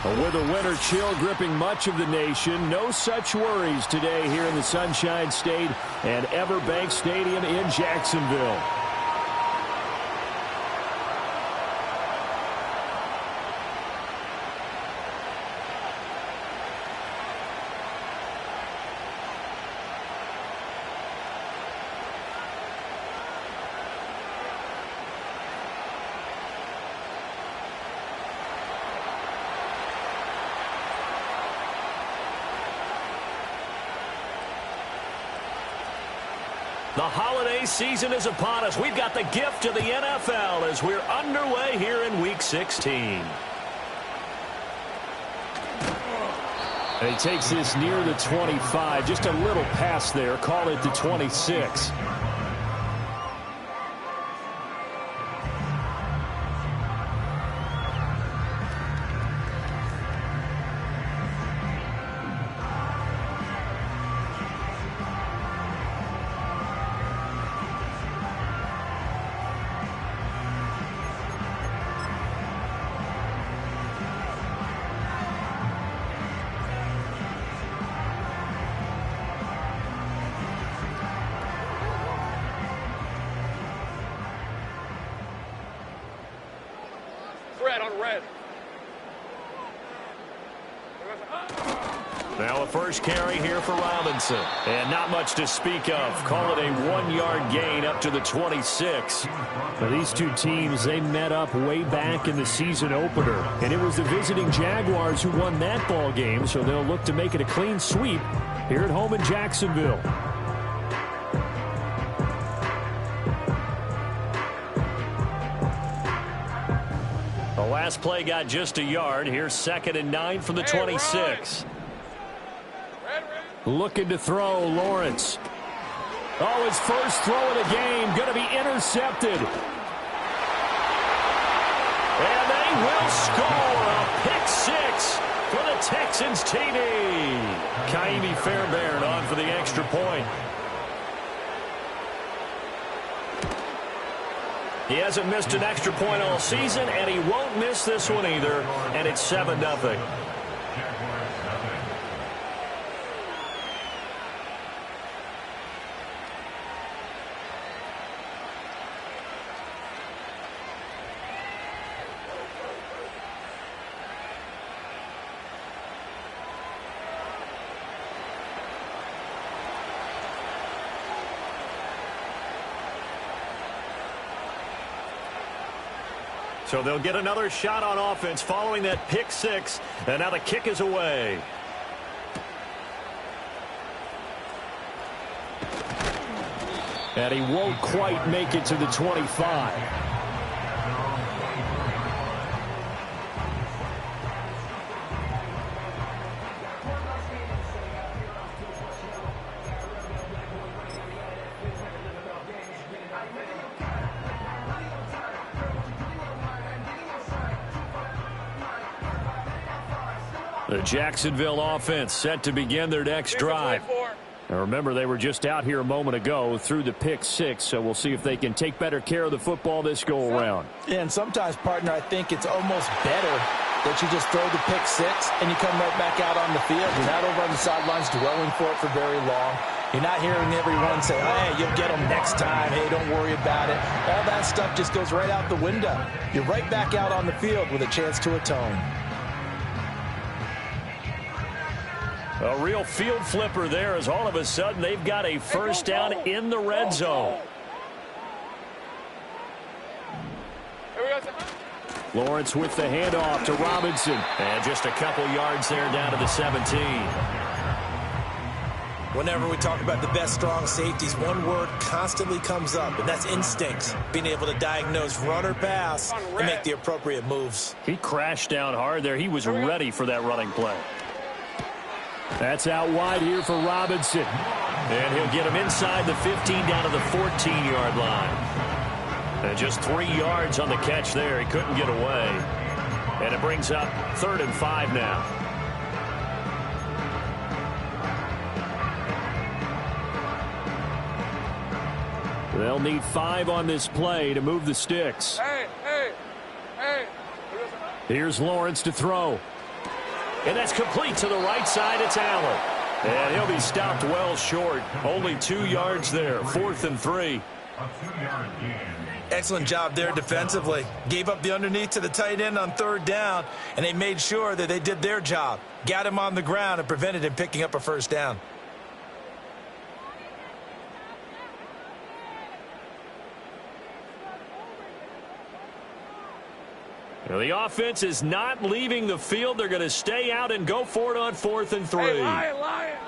Well, with a winter chill gripping much of the nation, no such worries today here in the Sunshine State and Everbank Stadium in Jacksonville. The holiday season is upon us. We've got the gift of the NFL as we're underway here in Week 16. And he takes this near the 25. Just a little pass there. Call it the 26. Now a first carry here for Robinson. And not much to speak of. Call it a 1-yard gain up to the 26. Now these two teams, they met up way back in the season opener. And it was the visiting Jaguars who won that ball game, so they'll look to make it a clean sweep here at home in Jacksonville. The last play got just a yard. Here's 2nd and 9 from the 26. Looking to throw, Lawrence. Oh, his first throw of the game going to be intercepted. And they will score a pick 6 for the Texans TD. Kaimi Fairbairn on for the extra point. He hasn't missed an extra point all season, and he won't miss this one either, and it's 7-0. So they'll get another shot on offense following that pick 6. And now the kick is away. And he won't quite make it to the 25. The Jacksonville offense set to begin their next drive. Now remember, they were just out here a moment ago through the pick 6, so we'll see if they can take better care of the football this go-around. Yeah, and sometimes, partner, I think it's almost better that you just throw the pick 6 and you come right back out on the field. You're not over on the sidelines dwelling for it for very long. You're not hearing everyone say, hey, you'll get them next time. Hey, don't worry about it. All that stuff just goes right out the window. You're right back out on the field with a chance to atone. A real field flipper there as all of a sudden they've got a first down in the red zone. Lawrence with the handoff to Robinson. And just a couple yards there down to the 17. Whenever we talk about the best strong safeties, one word constantly comes up, and that's instincts. Being able to diagnose run or pass and make the appropriate moves. He crashed down hard there. He was ready for that running play. That's out wide here for Robinson. And he'll get him inside the 15 down to the 14-yard line. And just 3 yards on the catch there. He couldn't get away. And it brings up 3rd and 5 now. They'll need 5 on this play to move the sticks. Hey. Here's Lawrence to throw. And that's complete to the right side. It's Allen. And he'll be stopped well short. Only 2 yards there. 4th and 3. Excellent job there defensively. Gave up the underneath to the tight end on 3rd down, and they made sure that they did their job. Got him on the ground and prevented him picking up a 1st down. Well, the offense is not leaving the field. They're going to stay out and go for it on 4th and 3. Hey, Lion.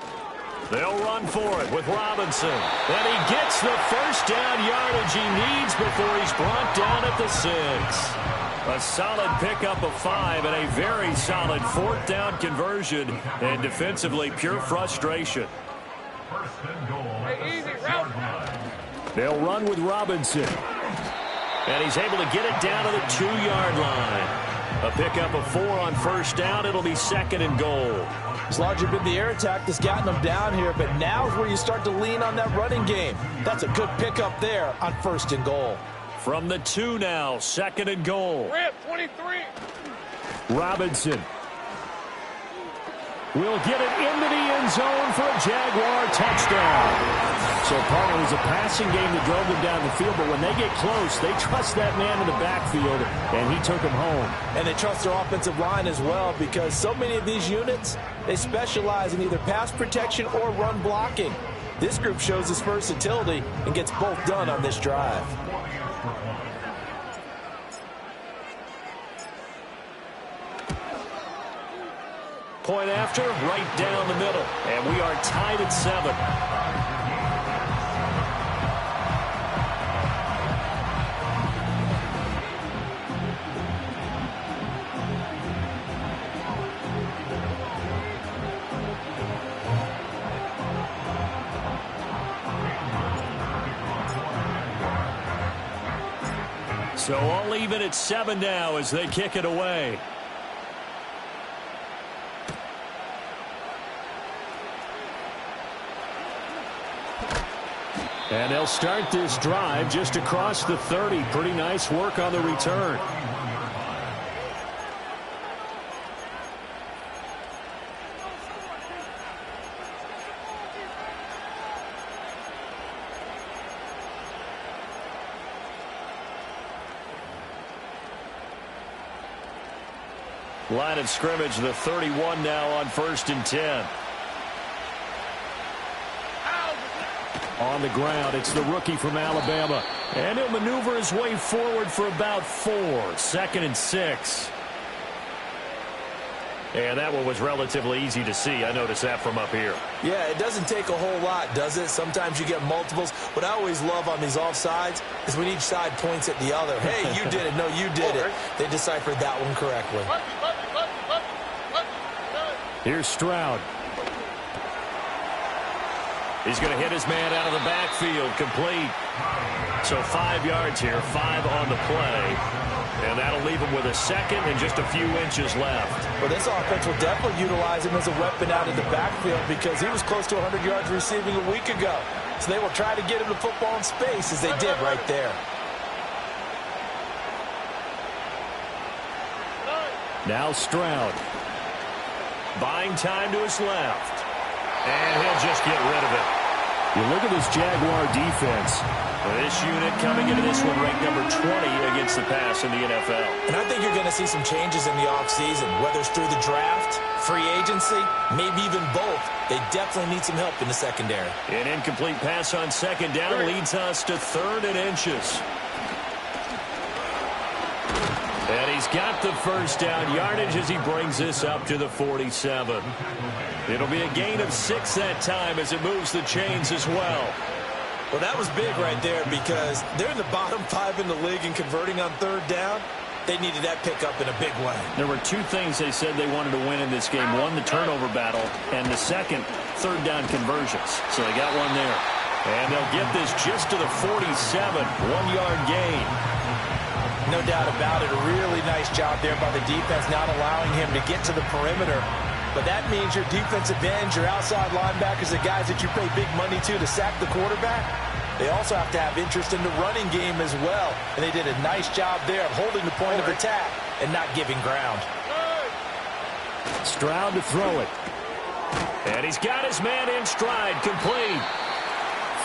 They'll run for it with Robinson. And he gets the 1st down yardage he needs before he's brought down at the 6. A solid pickup of 5 and a very solid 4th down conversion. And defensively, pure frustration. Hey, easy, route. They'll run with Robinson. And he's able to get it down to the 2-yard line. A pickup of 4 on 1st down. It'll be 2nd and goal. It's largely been the air attack that's gotten them down here, but now is where you start to lean on that running game. That's a good pickup there on 1st and goal. From the 2 now, 2nd and goal. Rip, 23. Robinson will get it into the end zone for a Jaguar touchdown. So, partner, it was a passing game that drove them down the field, but when they get close, they trust that man in the backfield, and he took them home. And they trust their offensive line as well, because so many of these units, they specialize in either pass protection or run blocking. This group shows its versatility and gets both done on this drive. Point after, right down the middle, and we are tied at 7. So all even at 7 now as they kick it away. And they'll start this drive just across the 30. Pretty nice work on the return. Line of scrimmage, the 31 now on 1st and 10. On the ground, it's the rookie from Alabama. And he'll maneuver his way forward for about 4. 2nd and 6. And that one was relatively easy to see. I noticed that from up here. Yeah, it doesn't take a whole lot, does it? Sometimes you get multiples. What I always love on these offsides is when each side points at the other. Hey, you did it. No, you did it. They deciphered that one correctly. Here's Stroud. He's going to hit his man out of the backfield. Complete. So 5 yards here, 5 on the play. And that'll leave him with a 2nd and just a few inches left. Well, this offense will definitely utilize him as a weapon out of the backfield because he was close to 100 yards receiving a week ago. So they will try to get him the football in space as they did right there. Now Stroud. Buying time to his left. And he'll just get rid of it. You look at this Jaguar defense. This unit coming into this one ranked number 20 against the pass in the NFL. And I think you're going to see some changes in the offseason, whether it's through the draft, free agency, maybe even both. They definitely need some help in the secondary. An incomplete pass on 2nd down leads us to 3rd and inches. And he's got the 1st down yardage as he brings this up to the 47. It'll be a gain of 6 that time as it moves the chains as well. Well, that was big right there because they're in the bottom 5 in the league in converting on 3rd down. They needed that pickup in a big way. There were 2 things they said they wanted to win in this game. One, the turnover battle, and the second, 3rd down conversions. So they got one there. And they'll get this just to the 47, 1-yard gain. No doubt about it. A really nice job there by the defense, not allowing him to get to the perimeter. But that means your defensive ends, your outside linebackers, the guys that you pay big money to sack the quarterback, they also have to have interest in the running game as well. And they did a nice job there of holding the point of attack and not giving ground. Stroud to throw it. And he's got his man in stride, complete.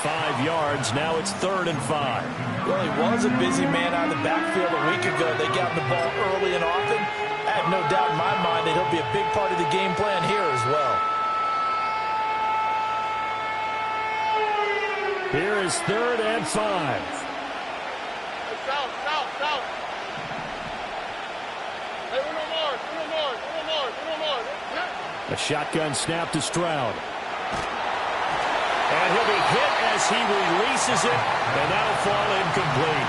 5 yards, now it's 3rd and 5. Well, he was a busy man out of the backfield a week ago. They got him the ball early and often. I have no doubt in my mind that he'll be a big part of the game plan here as well. Here is 3rd and 5. A shotgun snap to Stroud. And he'll be hit as he releases it, and that'll fall incomplete.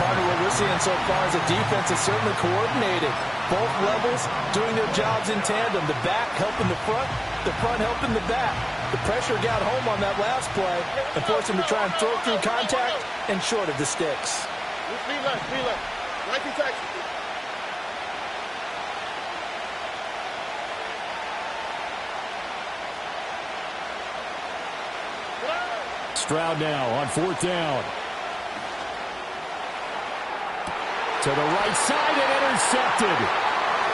Part of what we're seeing so far is the defense is certainly coordinated. Both levels doing their jobs in tandem. The back helping the front helping the back. The pressure got home on that last play and forced him to try and throw through contact and short of the sticks. Be left. Like in Texas. Stroud now on 4th down. To the right side and intercepted.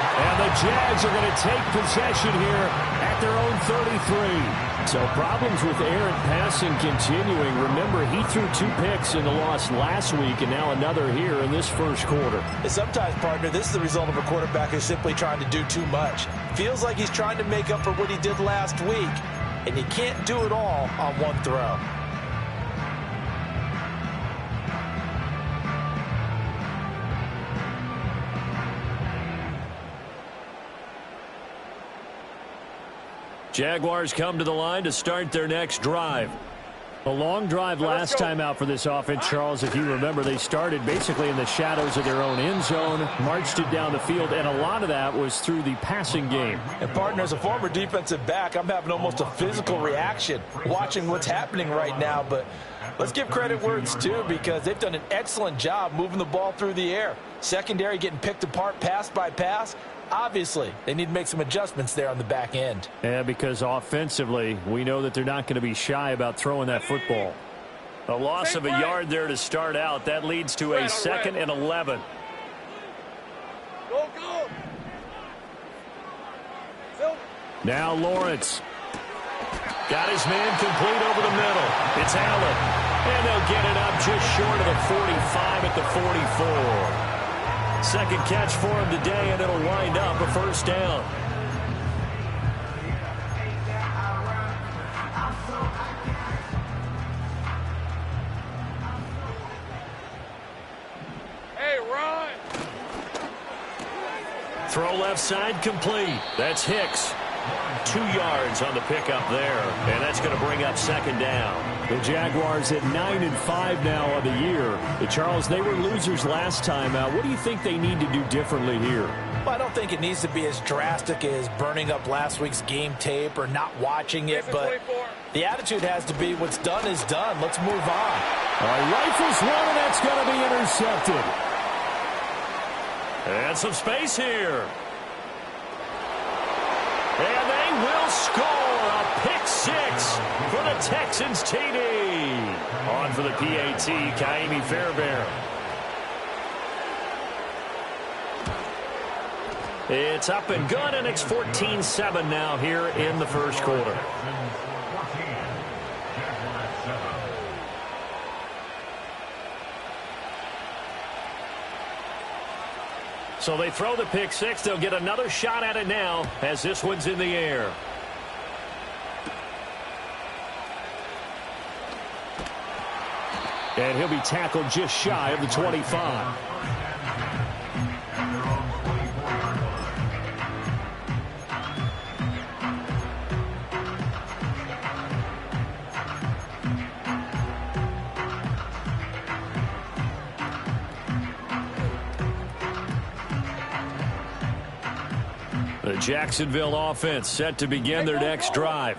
And the Jags are going to take possession here at their own 33. So problems with errant passing continuing. Remember, he threw 2 picks in the loss last week and now another here in this first quarter. And sometimes, partner, this is the result of a quarterback who's simply trying to do too much. Feels like he's trying to make up for what he did last week, and he can't do it all on one throw. Jaguars come to the line to start their next drive. A long drive last time out for this offense, Charles. If you remember, they started basically in the shadows of their own end zone, marched it down the field, and a lot of that was through the passing game. And, partner, as a former defensive back, I'm having almost a physical reaction watching what's happening right now. But let's give credit where it's due, because they've done an excellent job moving the ball through the air. Secondary getting picked apart pass by pass. Obviously, they need to make some adjustments there on the back end. Yeah, because offensively, we know that they're not going to be shy about throwing that football. A loss of a yard there to start out. That leads to a 2nd and 11. Go. Now Lawrence. Got his man complete over the middle. It's Allen. And they'll get it up just short of the 45 at the 44. Second catch for him today, and it'll wind up a 1st down. Hey, run! Throw left side complete. That's Hicks. 2 yards on the pickup there, and that's going to bring up 2nd down. The Jaguars at 9-5 now on the year. Charles, they were losers last time out. What do you think they need to do differently here? Well, I don't think it needs to be as drastic as burning up last week's game tape or not watching it, but the attitude has to be what's done is done. Let's move on. Rifles one, and that's going to be intercepted. And some space here. And they will score a pick 6 for the Texans TD. On for the PAT, Kaimi Fairbairn. It's up and good, and it's 14-7 now here in the first quarter. So they throw the pick 6. They'll get another shot at it now as this one's in the air. And he'll be tackled just shy of the 25. The Jacksonville offense set to begin their next drive.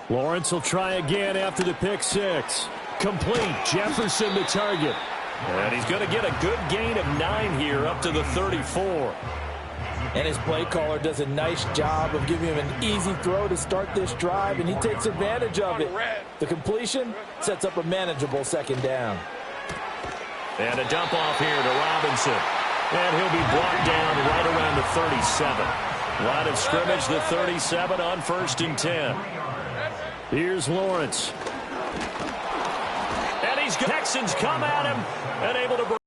Lawrence will try again after the pick 6. Complete. Jefferson the target. And he's going to get a good gain of 9 here up to the 34. And his play caller does a nice job of giving him an easy throw to start this drive, and he takes advantage of it. The completion sets up a manageable 2nd down. And a dump off here to Robinson. And he'll be brought down right around the 37. Line of scrimmage, the 37 on 1st and 10. Here's Lawrence. And he's Texans come at him and able to break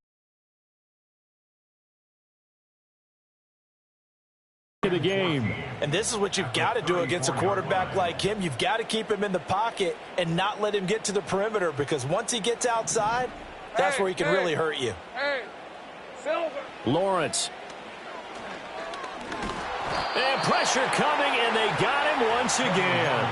the game. And this is what you've got to do against a quarterback like him. You've got to keep him in the pocket and not let him get to the perimeter, because once he gets outside, that's where he can really hurt you. Lawrence. And pressure coming, and they got him once again.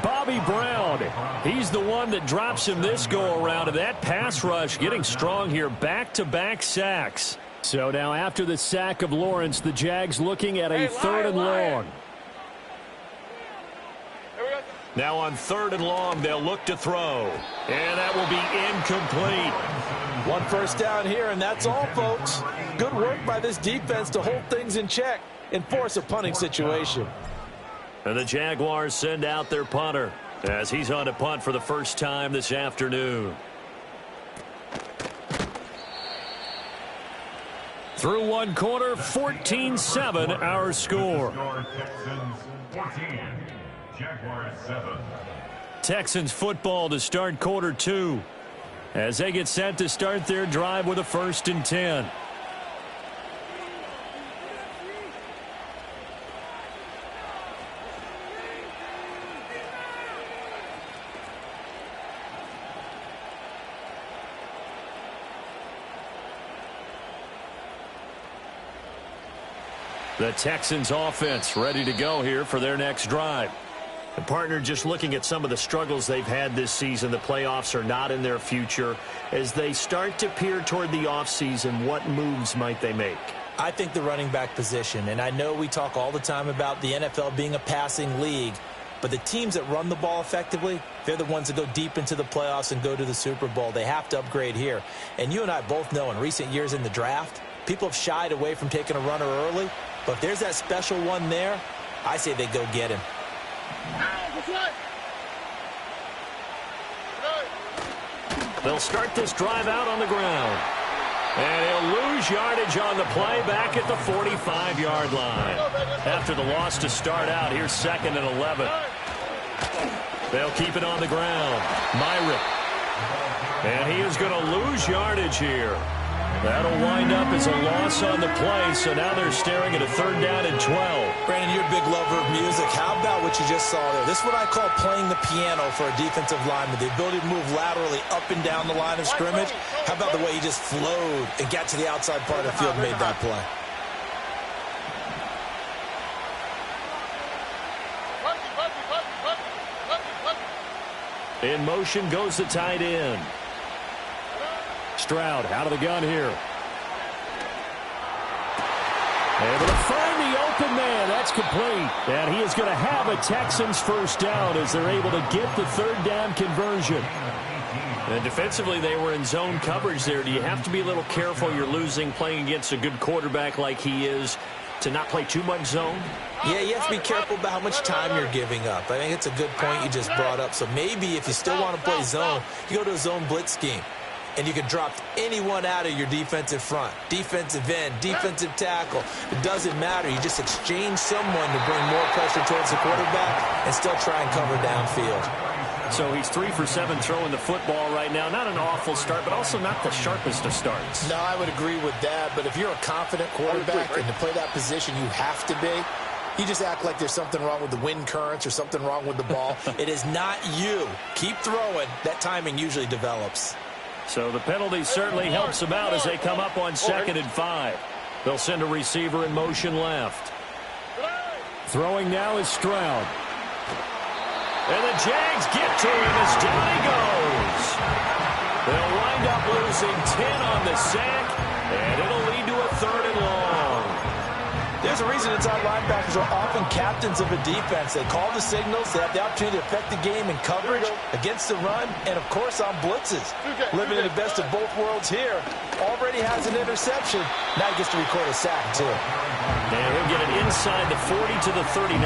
Bobby Brown, he's the one that drops him this go-around, and that pass rush getting strong here. Back-to-back sacks. So now after the sack of Lawrence, the Jags looking at a 3rd and long. Now on 3rd and long, they'll look to throw. And that will be incomplete. 1 first down here, and that's all, folks. Good work by this defense to hold things in check and force a punting situation. And the Jaguars send out their punter as he's on to punt for the first time this afternoon. Through 1 quarter, 14-7 our score. Texans football to start quarter 2 as they get set to start their drive with a 1st and 10. The Texans offense ready to go here for their next drive. The partner, just looking at some of the struggles they've had this season, the playoffs are not in their future. As they start to peer toward the offseason, what moves might they make? I think the running back position, and I know we talk all the time about the NFL being a passing league, but the teams that run the ball effectively, they're the ones that go deep into the playoffs and go to the Super Bowl. They have to upgrade here. And you and I both know in recent years in the draft, people have shied away from taking a runner early. But if there's that special one there, I say they go get him. They'll start this drive out on the ground. And he'll lose yardage on the play back at the 45-yard line. After the loss to start out, here's 2nd and 11. They'll keep it on the ground. Myrick. And he is going to lose yardage here. That'll wind up as a loss on the play, so now they're staring at a 3rd down and 12. Brandon, you're a big lover of music. How about what you just saw there? This is what I call playing the piano for a defensive lineman, the ability to move laterally up and down the line of scrimmage. How about the way he just flowed and got to the outside part of the field and made that play? In motion goes the tight end. Stroud out of the gun here. Able to find the open man. That's complete. And he is going to have a Texans 1st down as they're able to get the 3rd down conversion. And defensively, they were in zone coverage there. Do you have to be a little careful? You're losing playing against a good quarterback like he is to not play too much zone? Yeah, you have to be careful about how much time you're giving up. I think it's a good point you just brought up. So maybe if you still want to play zone, you go to a zone blitz scheme. And you can drop anyone out of your defensive front, defensive end, defensive tackle. It doesn't matter. You just exchange someone to bring more pressure towards the quarterback and still try and cover downfield. So he's 3 for 7 throwing the football right now. Not an awful start, but also not the sharpest of starts. No, I would agree with that. But if you're a confident quarterback and to play that position you have to be, you just act like there's something wrong with the wind currents or something wrong with the ball. It is not you. Keep throwing. That timing usually develops. So the penalty certainly helps them out as they come up on 2nd and 5. They'll send a receiver in motion left. Throwing now is Stroud. And the Jags get to him as down he goes. They'll wind up losing 10 on the sack, and it'll lead to a 3rd and long. There's a reason inside linebackers are often captains of a defense. They call the signals. They have the opportunity to affect the game in coverage, against the run, and, of course, on blitzes. Living in the best of both worlds here. Already has an interception. Now he gets to record a sack, too. And he'll get it inside the 40 to the 39.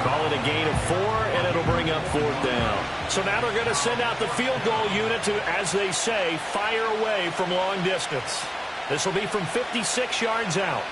Call it a gain of 4, and it'll bring up 4th down. So now they're going to send out the field goal unit to, as they say, fire away from long distance. This will be from 56 yards out.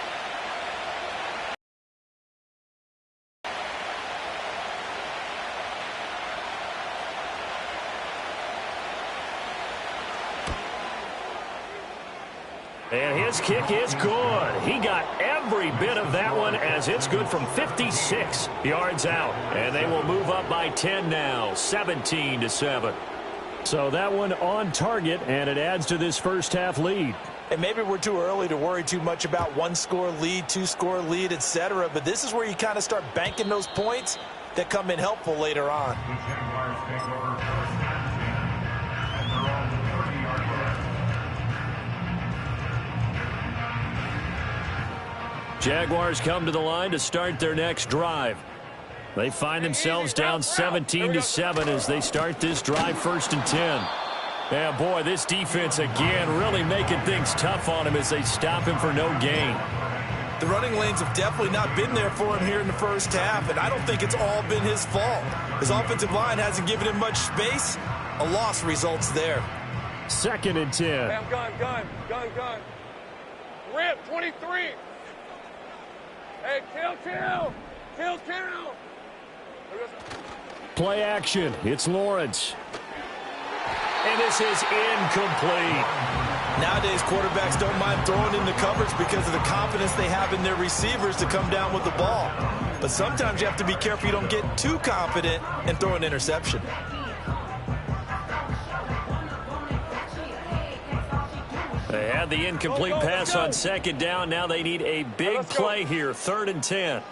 And his kick is good. He got every bit of that one as it's good from 56 yards out. And they will move up by 10 now, 17-7. So that one on target, and it adds to this first half lead. And maybe we're too early to worry too much about one-score lead, two-score lead, etc. But this is where you kind of start banking those points that come in helpful later on. Jaguars come to the line to start their next drive. They find themselves down 17-7 as they start this drive 1st and 10. Yeah, boy, this defense again really making things tough on him as they stop him for no gain. The running lanes have definitely not been there for him here in the first half, and I don't think it's all been his fault. His offensive line hasn't given him much space. A loss results there. 2nd and 10. Hey, I'm gun. Rip, 23. Hey, kill. Play action. It's Lawrence. And this is incomplete. Nowadays, quarterbacks don't mind throwing into coverage because of the confidence they have in their receivers to come down with the ball. But sometimes you have to be careful you don't get too confident and throw an interception. They had the incomplete pass on 2nd down. Now they need a big play here. 3rd and 10.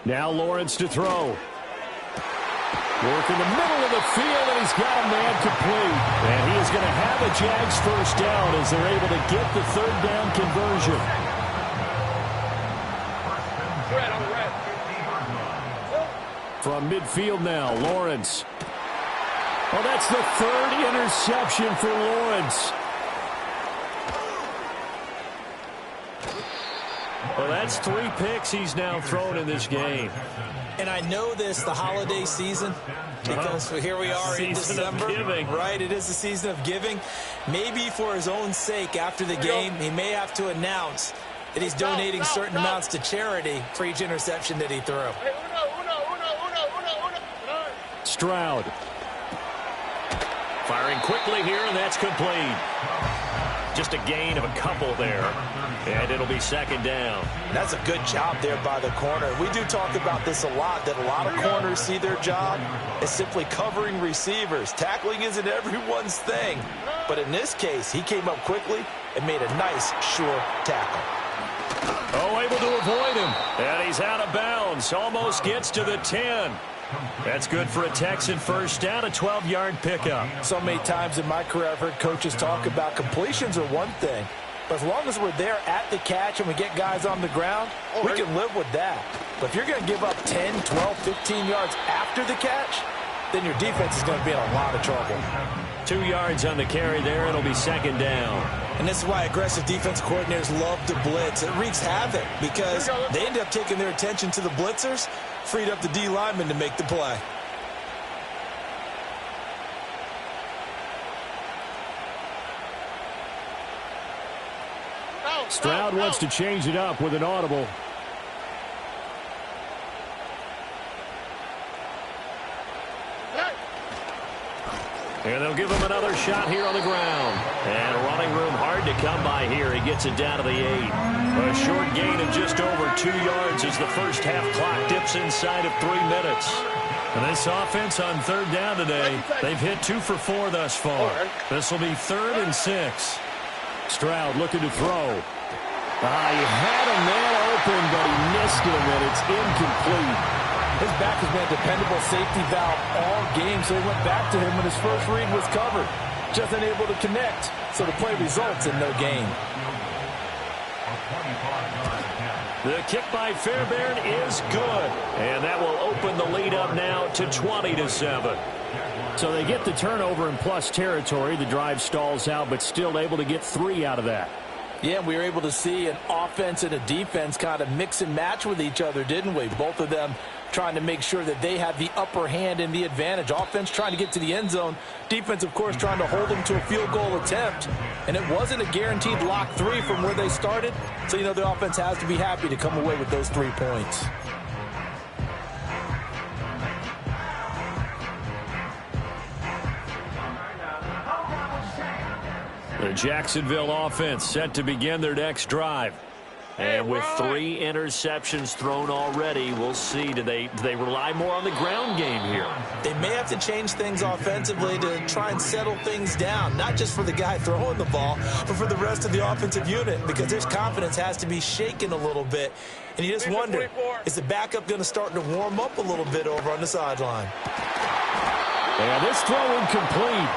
Now Lawrence to throw. Work in the middle of the field, and he's got a man complete. And he is going to have a Jags first down as they're able to get the 3rd down conversion. From midfield now, Lawrence. Oh, that's the 3rd interception for Lawrence. Well, that's 3 picks he's now thrown in this game. And I know this, the holiday season, because here we are in December. Right, it is the season of giving. Maybe for his own sake after the game, he may have to announce that he's donating certain amounts to charity for each interception that he threw. Stroud. Firing quickly here, and that's complete. Just a gain of a couple there. And it'll be 2nd down. That's a good job there by the corner. We do talk about this a lot, that a lot of corners see their job as simply covering receivers. Tackling isn't everyone's thing. But in this case, he came up quickly and made a nice, sure tackle. Oh, able to avoid him. And he's out of bounds. Almost gets to the 10. That's good for a Texan first down, a 12-yard pickup. So many times in my career, I've heard coaches talk about completions are one thing. But as long as we're there at the catch and we get guys on the ground, we can live with that. But if you're going to give up 10, 12, 15 yards after the catch, then your defense is going to be in a lot of trouble. 2 yards on the carry there. It'll be 2nd down. And this is why aggressive defense coordinators love to blitz. It wreaks havoc because they end up taking their attention to the blitzers, freed up the D lineman to make the play. Stroud wants to change it up with an audible. And they'll give him another shot here on the ground. And running room hard to come by here. He gets it down to the 8. A short gain of just over 2 yards as the first half clock dips inside of 3 minutes. And this offense on 3rd down today, they've hit 2 for 4 thus far. This will be 3rd and 6. Stroud looking to throw. He had a man open, but he missed him, and it's incomplete. His back has been a dependable safety valve all game, so he went back to him when his first read was covered. Just unable to connect, so the play results in no gain. The kick by Fairbairn is good, and that will open the lead up now to 20-7. So they get the turnover in plus territory. The drive stalls out, but still able to get 3 out of that. Yeah, we were able to see an offense and a defense kind of mix and match with each other, didn't we? Both of them trying to make sure that they have the upper hand and the advantage. Offense trying to get to the end zone. Defense, of course, trying to hold them to a field goal attempt. And it wasn't a guaranteed lock 3 from where they started. So, you know, the offense has to be happy to come away with those 3 points. The Jacksonville offense set to begin their next drive. And with 3 interceptions thrown already, we'll see. Do they rely more on the ground game here? They may have to change things offensively to try and settle things down, not just for the guy throwing the ball, but for the rest of the offensive unit, because their confidence has to be shaken a little bit. And you just wonder, is the backup going to start to warm up a little bit over on the sideline? And this throw incomplete.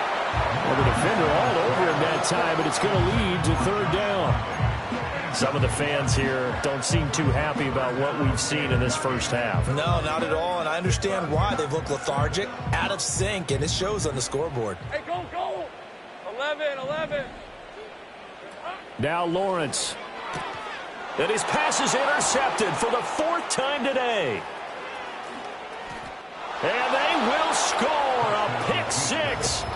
Well, the defender all over him that time, but it's going to lead to 3rd down. Some of the fans here don't seem too happy about what we've seen in this first half. No, not at all, and I understand why. They've looked lethargic, out of sync, and it shows on the scoreboard. Hey, go, go. 11. Now Lawrence. And his pass is intercepted for the 4th time today.